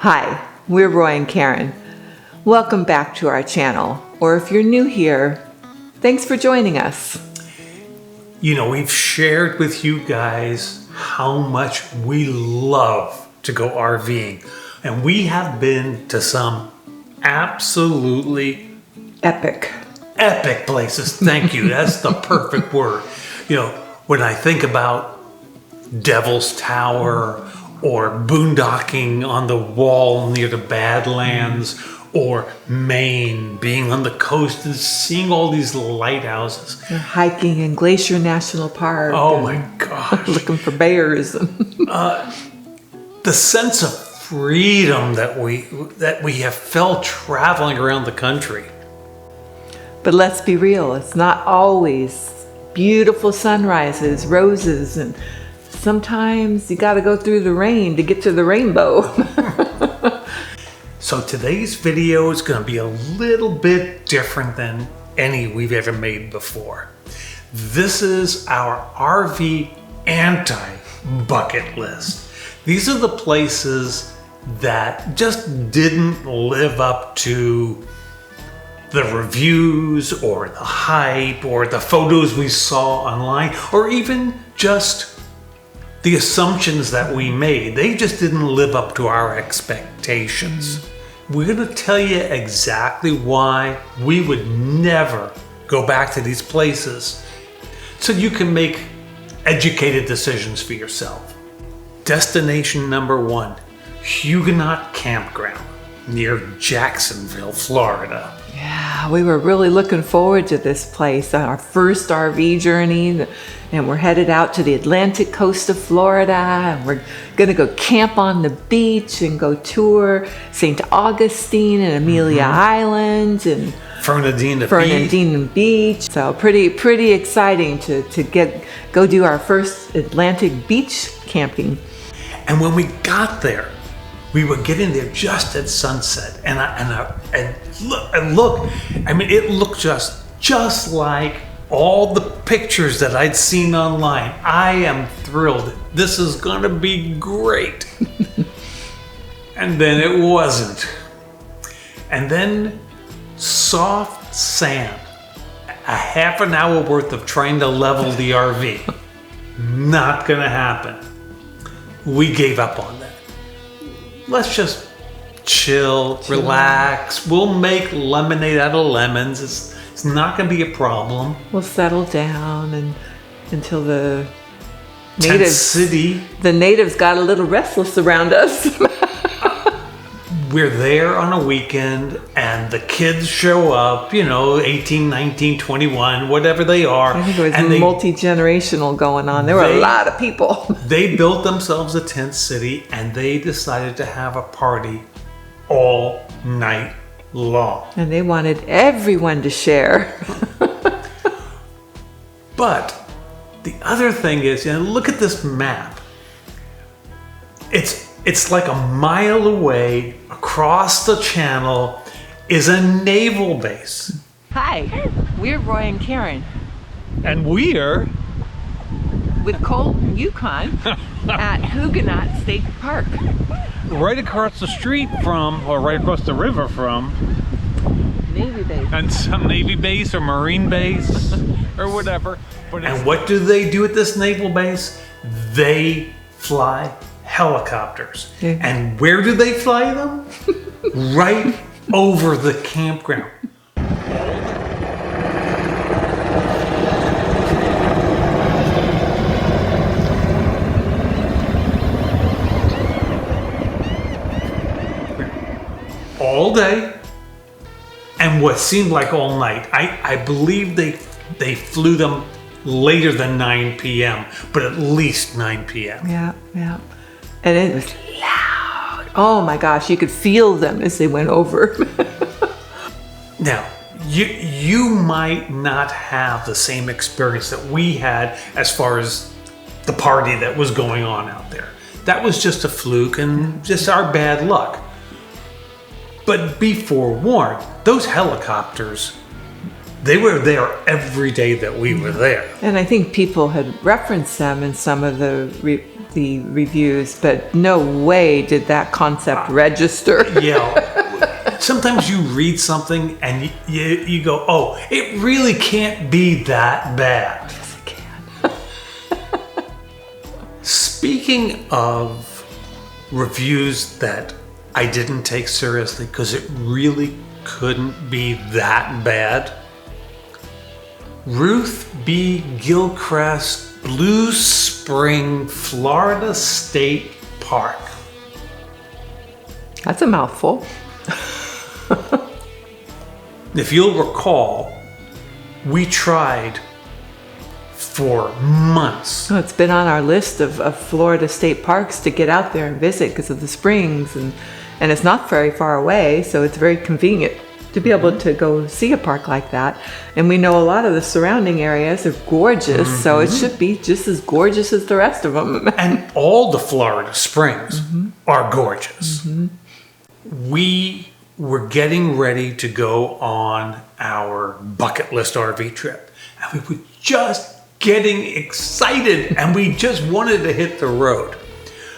Hi, we're Roy and Karen. Welcome back to our channel, or if you're new here, thanks for joining us. You know, we've shared with you guys how much we love to go RVing, and we have been to some absolutely Epic places. Thank you. That's the perfect word. You know, when I think about Devil's Tower or boondocking on the wall near the Badlands or Maine, being on the coast and seeing all these lighthouses. We're hiking in Glacier National Park. Oh my gosh. Looking for bears. The sense of freedom that we have felt traveling around the country. But let's be real, it's not always beautiful sunrises, roses, and sometimes you got to go through the rain to get to the rainbow. So today's video is going to be a little bit different than any we've ever made before. This is our RV anti-bucket list. These are the places that just didn't live up to the reviews or the hype or the photos we saw online, or even just the assumptions that we made. They just didn't live up to our expectations. We're going to tell you exactly why we would never go back to these places, so you can make educated decisions for yourself. Destination number 1, Huguenot Campground near Jacksonville, Florida. Yeah, we were really looking forward to this place on our first RV journey, and we're headed out to the Atlantic coast of Florida, and we're gonna go camp on the beach and go tour St. Augustine and Amelia Island and Fernandina Beach. So pretty exciting to go do our first Atlantic beach camping. And when we got there, we were getting there just at sunset, and look. I mean, it looked just like all the pictures that I'd seen online. I am thrilled. This is gonna be great. And then it wasn't. And then soft sand. A half an hour worth of trying to level the RV. Not gonna happen. We gave up on that. Let's just chill, relax. We'll make lemonade out of lemons. It's not going to be a problem. We'll settle down and until the natives got a little restless around us. We're there on a weekend and the kids show up, 18, 19, 21, whatever they are. I think it was multi-generational going on. There were a lot of people. They built themselves a tent city and they decided to have a party all night long. And they wanted everyone to share. But the other thing is, look at this map. It's like a mile away, across the channel, is a naval base. Hi, we're Roy and Karen. And we're with Colton, Yukon, at Huguenot State Park. Right across the street from, or right across the river from, Navy base. And some Navy base or Marine base or whatever. And what do they do at this naval base? They fly helicopters. And where do they fly them? Right over the campground. All day, and what seemed like all night. I believe they flew them later than 9 p.m., but at least 9 p.m. Yeah. And it was loud. Oh my gosh, you could feel them as they went over. Now, you might not have the same experience that we had as far as the party that was going on out there. That was just a fluke and just our bad luck. But be forewarned, those helicopters They were there every day that we were there. And I think people had referenced them in some of the reviews, but no way did that concept register. Yeah. Sometimes you read something and you go, oh, it really can't be that bad. Yes, it can. Speaking of reviews that I didn't take seriously because it really couldn't be that bad, Ruth B. Gilchrist Blue Springs, Florida State Park. That's a mouthful. If you'll recall, we tried for months. So it's been on our list of Florida state parks to get out there and visit because of the springs, and it's not very far away, so it's very convenient to be able to go see a park like that. And we know a lot of the surrounding areas are gorgeous, so it should be just as gorgeous as the rest of them. And all the Florida Springs are gorgeous. We were getting ready to go on our bucket list RV trip, and we were just getting excited, and we just wanted to hit the road.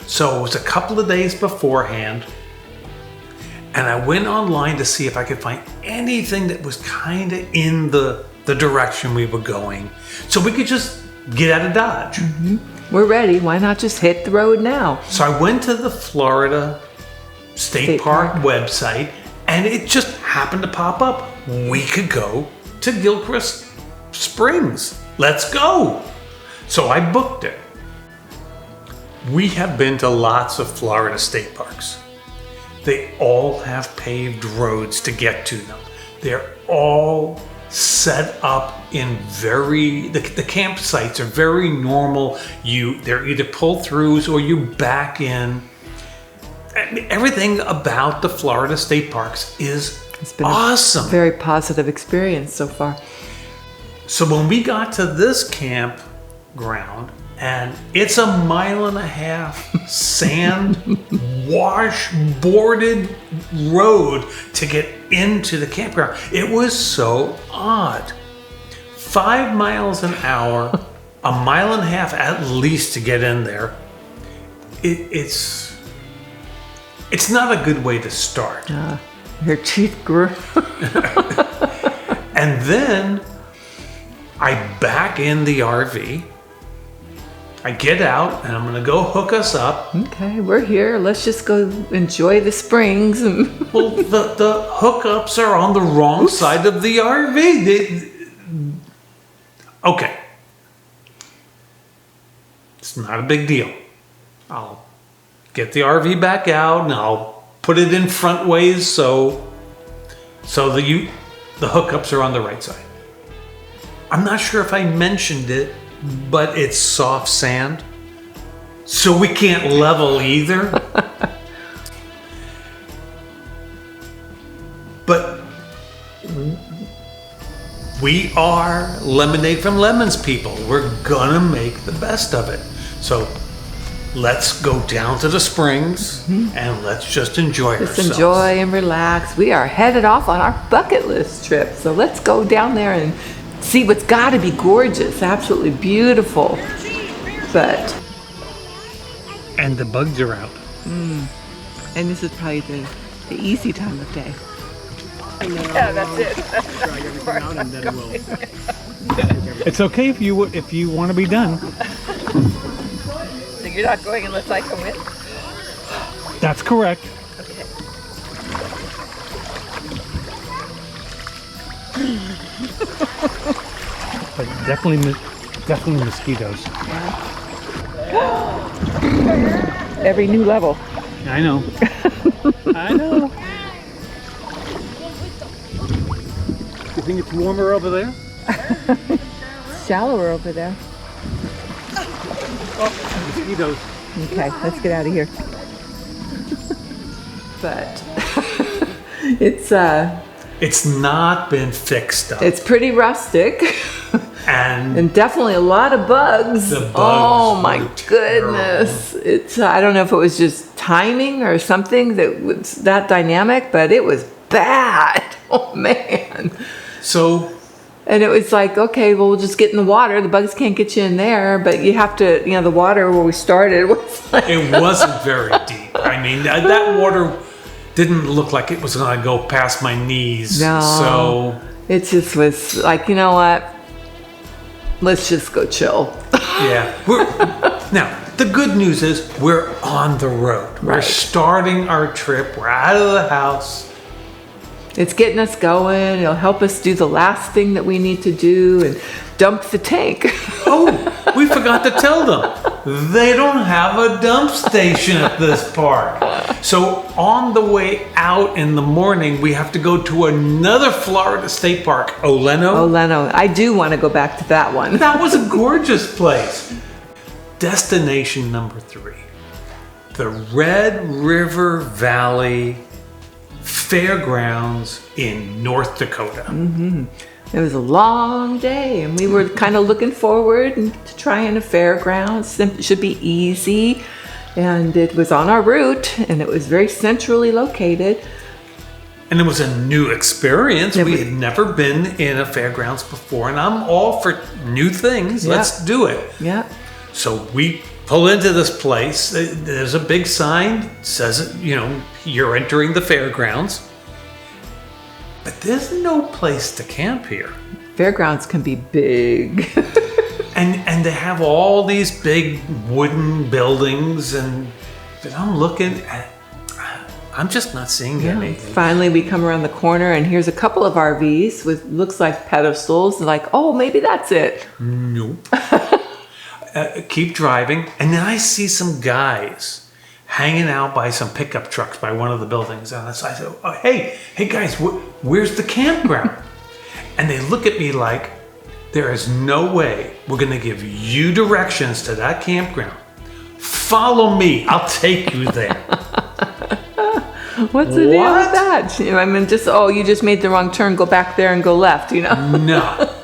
So it was a couple of days beforehand, and I went online to see if I could find anything that was kind of in the direction we were going, so we could just get out of Dodge. We're ready. Why not just hit the road now? So I went to the Florida State Park website, and it just happened to pop up. We could go to Gilchrist Springs. Let's go. So I booked it. We have been to lots of Florida state parks. They all have paved roads to get to them. They're all set up in the campsites are very normal. They're either pull-throughs or you back in. Everything about the Florida state parks is awesome. A very positive experience so far. So when we got to this campground, and it's a 1.5 miles sand washboarded road to get into the campground. It was so odd. 5 miles an hour, 1.5 miles at least to get in there. It's not a good way to start. Your teeth grew. And then I back in the RV. I get out and I'm gonna go hook us up. Okay, we're here. Let's just go enjoy the springs. Well, the hookups are on the wrong side of the RV. Okay. It's not a big deal. I'll get the RV back out and I'll put it in front ways so the hookups are on the right side. I'm not sure if I mentioned it, but it's soft sand, so we can't level either. But we are Lemonade from Lemons people. We're gonna make the best of it. So let's go down to the springs and let's just enjoy ourselves. Just enjoy and relax. We are headed off on our bucket list trip, so let's go down there and see what's got to be gorgeous, absolutely beautiful. And the bugs are out. And this is probably the easy time of day. Yeah, that's it. Drag everything out and then we'll. It's okay if you want to be done. So you're not going unless I come in? That's correct. Okay. But definitely mosquitoes. Every new level. I know. I know. You think it's warmer over there? Shallower over there. Mosquitoes. Okay, let's get out of here. But It's not been fixed up. it's pretty rustic. And definitely a lot of bugs. The bugs oh my were terrible. goodness. It's I don't know if it was just timing or something that was that dynamic, but it was bad. Oh man. so And it was like, okay, well, we'll just get in the water. The bugs can't get you in there, but you have to, the water where we started was like... It wasn't very deep. I mean, that water didn't look like it was going to go past my knees. No. So it just was like, you know what? Let's just go chill. Yeah. Now, the good news is we're on the road. We're Right. starting our trip. We're out of the house. It's getting us going. It'll help us do the last thing that we need to do and dump the tank. Oh, we forgot to tell them. They don't have a dump station at this park. So on the way out in the morning, we have to go to another Florida state park, Oleno. Oleno. I do want to go back to that one. That was a gorgeous place. Destination number 3, the Red River Valley Fairgrounds in North Dakota. It was a long day, and we were kind of looking forward to trying a fairgrounds. It should be easy, and it was on our route, and it was very centrally located. And it was a new experience. We had never been in a fairgrounds before, and I'm all for new things. Yeah. Let's do it. Yeah. So we pull into this place. There's a big sign, says, you're entering the fairgrounds. But there's no place to camp here. Fairgrounds can be big. And they have all these big wooden buildings, and I'm looking at, I'm just not seeing anything. Finally, we come around the corner, and here's a couple of RVs with looks like pedestals. Like, oh, maybe that's it. Nope. Keep driving, and then I see some guys hanging out by some pickup trucks by one of the buildings. And I said, oh, hey guys, where's the campground? And they look at me like, there is no way we're going to give you directions to that campground. Follow me. I'll take you there. What's the deal with that? I mean, you just made the wrong turn. Go back there and go left, No.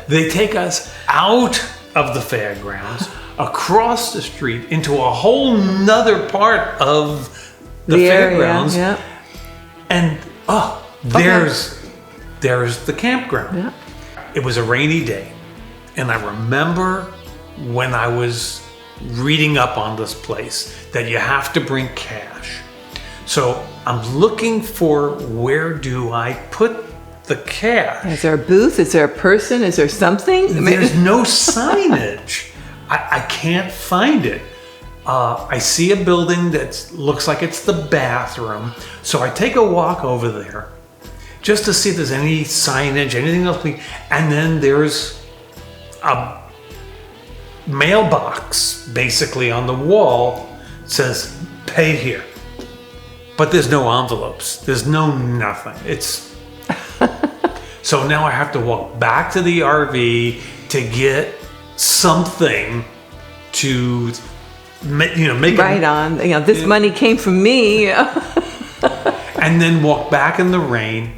They take us out of the fairgrounds, across the street, into a whole nother part of the fairgrounds. Area, yeah. And, there's the campground. Yeah. It was a rainy day, and I remember when I was reading up on this place that you have to bring cash. So I'm looking for, where do I put the cash? Is there a booth? Is there a person? Is there something? There's no signage. I can't find it. I see a building that looks like it's the bathroom. So I take a walk over there just to see if there's any signage, anything else. And then there's a mailbox basically on the wall. It says, pay here. But there's no envelopes. There's no nothing. So now I have to walk back to the RV to get something to make right on. This money came from me. And then walk back in the rain.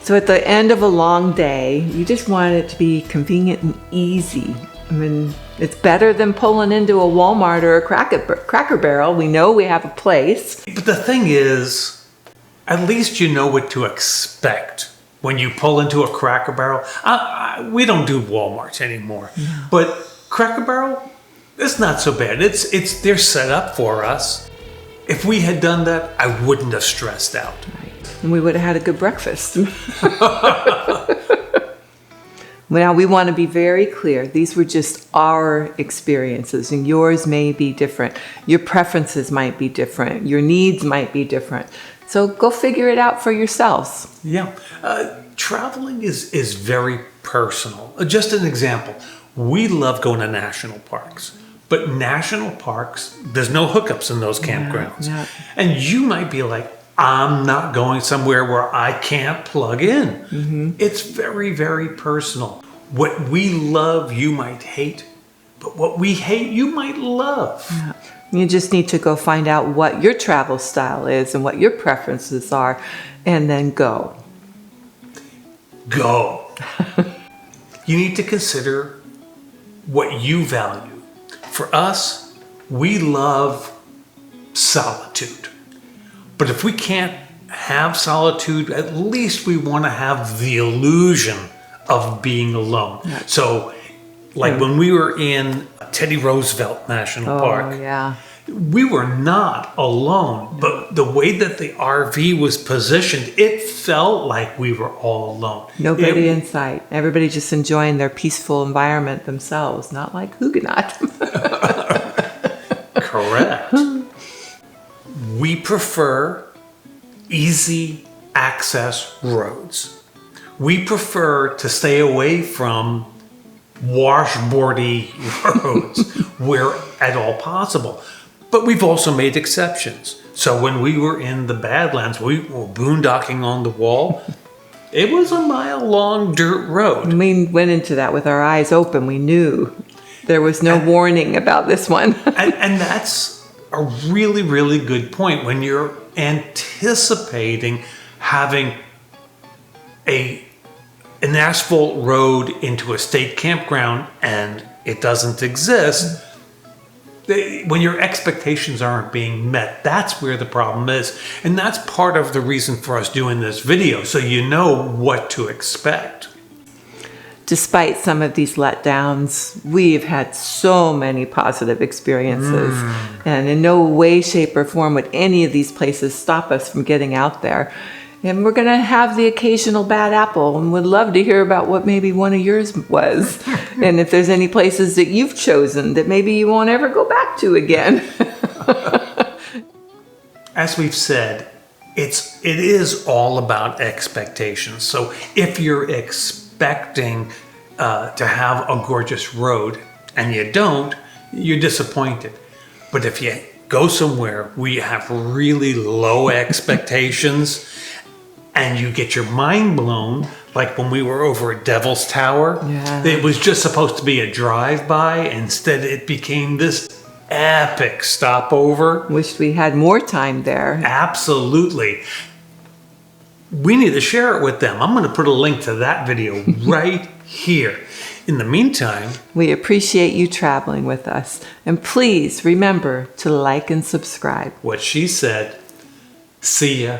So at the end of a long day, you just want it to be convenient and easy. I mean, it's better than pulling into a Walmart or a Cracker Barrel. We know we have a place. But the thing is, at least you know what to expect when you pull into a Cracker Barrel. We don't do Walmarts anymore, but Cracker Barrel, it's not so bad. They're set up for us. If we had done that, I wouldn't have stressed out. Right. And we would have had a good breakfast. Now, we want to be very clear. These were just our experiences, and yours may be different. Your preferences might be different. Your needs might be different. So go figure it out for yourselves. Yeah. Traveling is very personal. Just an example. We love going to national parks. But national parks, there's no hookups in those campgrounds. Yeah. And you might be like, I'm not going somewhere where I can't plug in. Mm-hmm. It's very, very personal. What we love, you might hate. But what we hate, you might love. Yeah. You just need to go find out what your travel style is and what your preferences are, and then go. Go. You need to consider what you value. For us, we love solitude. But if we can't have solitude, at least we want to have the illusion of being alone. So, like when we were in Teddy Roosevelt National Park, yeah. we were not alone, but the way that the RV was positioned, it felt like we were all alone. Nobody in sight. Everybody just enjoying their peaceful environment themselves, not like Huguenot. Correct. We prefer easy access roads. We prefer to stay away from washboardy roads where at all possible. But we've also made exceptions. So when we were in the Badlands, we were boondocking on the wall. It was a mile-long dirt road. We went into that with our eyes open. We knew there was no warning about this one. And that's a really, really good point. When you're anticipating having an asphalt road into a state campground and it doesn't exist, when your expectations aren't being met, that's where the problem is. And that's part of the reason for us doing this video, so you know what to expect. Despite some of these letdowns, we've had so many positive experiences. And in no way, shape, or form would any of these places stop us from getting out there. And we're going to have the occasional bad apple and would love to hear about what maybe one of yours was. And if there's any places that you've chosen that maybe you won't ever go back to again. As we've said, it is all about expectations. So if you're expecting to have a gorgeous road and you don't, you're disappointed. But if you go somewhere where you have really low expectations and you get your mind blown, like when we were over at Devil's Tower, it was just supposed to be a drive-by. Instead, it became this epic stopover. Wished we had more time there. Absolutely. We need to share it with them. I'm going to put a link to that video right here. In the meantime, we appreciate you traveling with us. And please remember to like and subscribe. What she said. See ya.